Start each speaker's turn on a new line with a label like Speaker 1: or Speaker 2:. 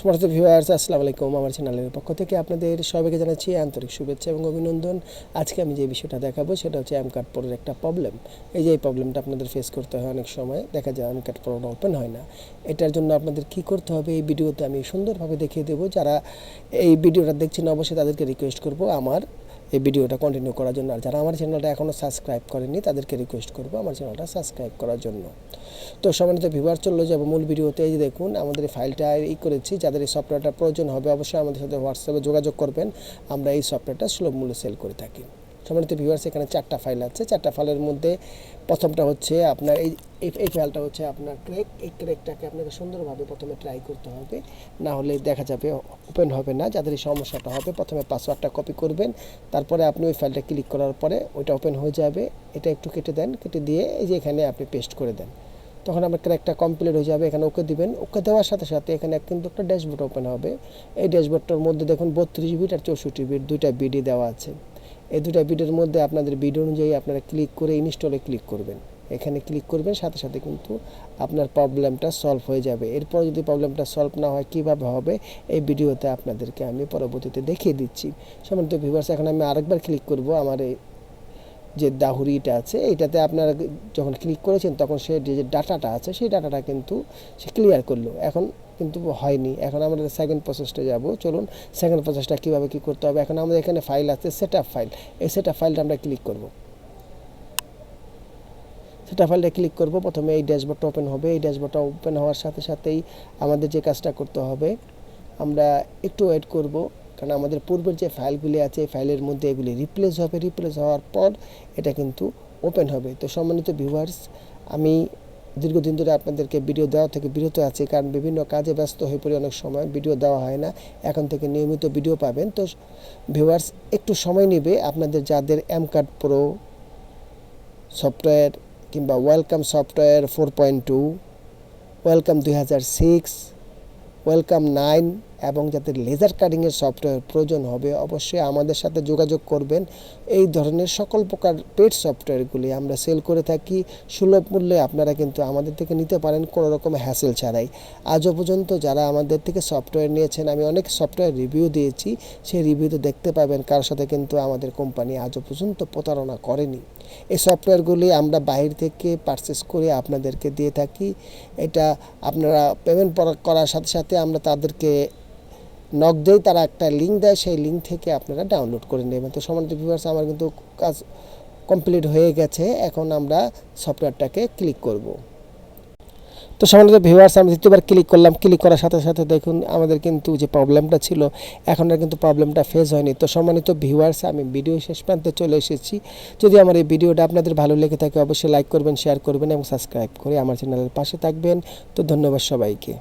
Speaker 1: সমস্ত ভিউয়ার্স আসসালামু আলাইকুম। আমার চ্যানেলের পক্ষ থেকে আপনাদের সবাইকে জানাচ্ছি আন্তরিক শুভেচ্ছা এবং অভিনন্দন। আজকে আমি যে বিষয়টা দেখাবো সেটা হচ্ছে এমকার্ড প্রোর একটা প্রবলেম। এই যে এই প্রবলেমটা আপনাদের ফেস করতে হয় অনেক সময়, দেখা যায় এমকার্ড প্রোটা ওপেন হয় না। এটার জন্য আপনাদের কি করতে হবে এই ভিডিওতে আমি সুন্দরভাবে দেখিয়ে দেবো। যারা এই ভিডিওটা দেখছেন অবশ্যই তাদেরকে রিকোয়েস্ট করব আমার এই ভিডিওটা কন্টিনিউ করার জন্য। আর যারা আমার চ্যানেলটা এখনও সাবস্ক্রাইব করেনি তাদেরকে রিকোয়েস্ট করব আমার চ্যানেলটা সাবস্ক্রাইব করার জন্য। তো সম্মানিত ভিউয়ার, চলে যাব মূল ভিডিওতে। এই যে দেখুন আমাদের এই ফাইলটা করেছি। যাদের এই সফটওয়্যারটা প্রয়োজন হবে অবশ্যই আমাদের সাথে হোয়াটসঅ্যাপে যোগাযোগ করবেন। আমরা এই সফটওয়্যারটা সুলভ মূল্যে সেল করে থাকি। সম্মানিত ভিউয়ার্স, এখানে 4টা ফাইল আছে। 4টা ফাইলের মধ্যে প্রথমটা হচ্ছে আপনার এই ফাইলটা হচ্ছে আপনার ক্র্যাক। এই ক্র্যাকটাকে আপনাকে সুন্দরভাবে প্রথমে ট্রাই করতে হবে, না হলে দেখা যাবে ওপেন হবে না। যাদের এই সমস্যাটা হবে প্রথমে পাসওয়ার্ডটা কপি করবেন, তারপরে আপনি ওই ফাইলটা ক্লিক করার পরে ওইটা ওপেন হয়ে যাবে। এটা একটু কেটে দেন, কেটে দিয়ে এই যে এখানে আপনি পেস্ট করে দেন। তখন আপনার ক্র্যাকটা কমপ্লিট হয়ে যাবে। এখানে ওকে দিবেন। ওকে দেওয়ার সাথে সাথে এখানে কিন্তু একটা ড্যাশবোর্ড ওপেন হবে। এই ড্যাশবোর্ডটার মধ্যে দেখুন 32 বিট আর 64 বিট দুইটা বিডি দেওয়া আছে। এই দুইটা বিডের মধ্যে আপনাদের বিড অনুযায়ী আপনারা ক্লিক করে ইনস্টলে ক্লিক করবেন। এখানে ক্লিক করবেন, সাথে সাথে কিন্তু আপনার প্রবলেমটা সলভ হয়ে যাবে। এরপর যদি প্রবলেমটা সলভ না হয় কীভাবে হবে এই ভিডিওতে আপনাদেরকে আমি পরবর্তীতে দেখিয়ে দিচ্ছি। সম্মানিত ভিউয়ার্স, এখন আমি আরেকবার ক্লিক করব আমার এই যে দাহুরিটা আছে এইটাতে আপনারা যখন ক্লিক করেছেন তখন সে যে ডাটাটা আছে সেই ডাটাটা কিন্তু সে ক্লিয়ার করলো। এখন কিন্তু হয়নি। এখন আমরা সেকেন্ড প্রসেসটা যাব। চলুন সেকেন্ড প্রসেসটা কীভাবে কী করতে হবে। এখন আমাদের এখানে ফাইল আছে সেটআপ ফাইল। এই সেটআপ ফাইলটা আমরা ক্লিক করব। সেটআপ ফাইলটা ক্লিক করব। প্রথমে এই ড্যাশবোর্ডটা ওপেন হবে। এই ড্যাশবোর্ডটা ওপেন হওয়ার সাথে সাথেই আমাদের যে কাজটা করতে হবে, আমরা একটু ওয়েট করব, কারণ আমাদের পূর্বের যে ফাইলগুলি আছে এই ফাইলের মধ্যে এগুলি রিপ্লেস হবে। রিপ্লেস হওয়ার পর এটা কিন্তু ওপেন হবে। তো সম্মানিত ভিউয়ার্স, আমি দীর্ঘদিন ধরে আপনাদেরকে ভিডিও দেওয়া থেকে বিরত আছি, কারণ বিভিন্ন কাজে ব্যস্ত হয়ে পড়ে অনেক সময় ভিডিও দেওয়া হয় না। এখন থেকে নিয়মিত ভিডিও পাবেন। তো ভিউয়ার্স, একটু সময় নেবে আপনাদের যাদের এমকার্ড প্রো সফটওয়্যার কিংবা ওয়েলকাম সফটওয়্যার 4.2, ওয়েলকাম 2006, ওয়েলকাম 9 এবং যাদের লেজার কাটিংয়ের সফটওয়্যার প্রয়োজন হবে অবশ্যই আমাদের সাথে যোগাযোগ করবেন। এই ধরনের সকল প্রকার পেড সফটওয়্যারগুলি আমরা সেল করে থাকি সুলভ মূল্যে। আপনারা কিন্তু আমাদের থেকে নিতে পারেন কোনো রকম হ্যাসেল ছাড়াই। আজও পর্যন্ত যারা আমাদের থেকে সফটওয়্যার নিয়েছেন, আমি অনেক সফটওয়্যার রিভিউ দিয়েছি, সেই রিভিউতে দেখতে পাবেন কারোর সাথে কিন্তু আমাদের কোম্পানি আজও পর্যন্ত প্রতারণা করেনি। এই সফটওয়্যারগুলি আমরা বাইরে থেকে পারচেস করে আপনাদেরকে দিয়ে থাকি। এটা আপনারা পেমেন্ট করার সাথে সাথে আমরা তাদেরকে নক দেই, তারা একটা লিঙ্ক দেয়, সেই লিঙ্ক থেকে আপনারা ডাউনলোড করে নেবেন। তো সম্মানিত ভিউয়ার্স, আমার কিন্তু কাজ কমপ্লিট হয়ে গেছে। এখন আমরা সফটওয়্যারটাকে ক্লিক করব। তো সম্মানিত ভিউয়ার্স, আমি দ্বিতীয়বার ক্লিক করলাম। ক্লিক করার সাথে সাথে দেখুন আমাদের কিন্তু যে প্রবলেমটা ছিল এখন আর কিন্তু প্রবলেমটা ফেস হয়নি। তো সম্মানিত ভিউয়ার্স, আমি ভিডিও শেষ প্রান্তে চলে এসেছি। যদি আমার এই ভিডিওটা আপনাদের ভালো লেগে থাকে অবশ্যই লাইক করবেন, শেয়ার করবেন এবং সাবস্ক্রাইব করে আমার চ্যানেলের পাশে থাকবেন। তো ধন্যবাদ সবাইকে।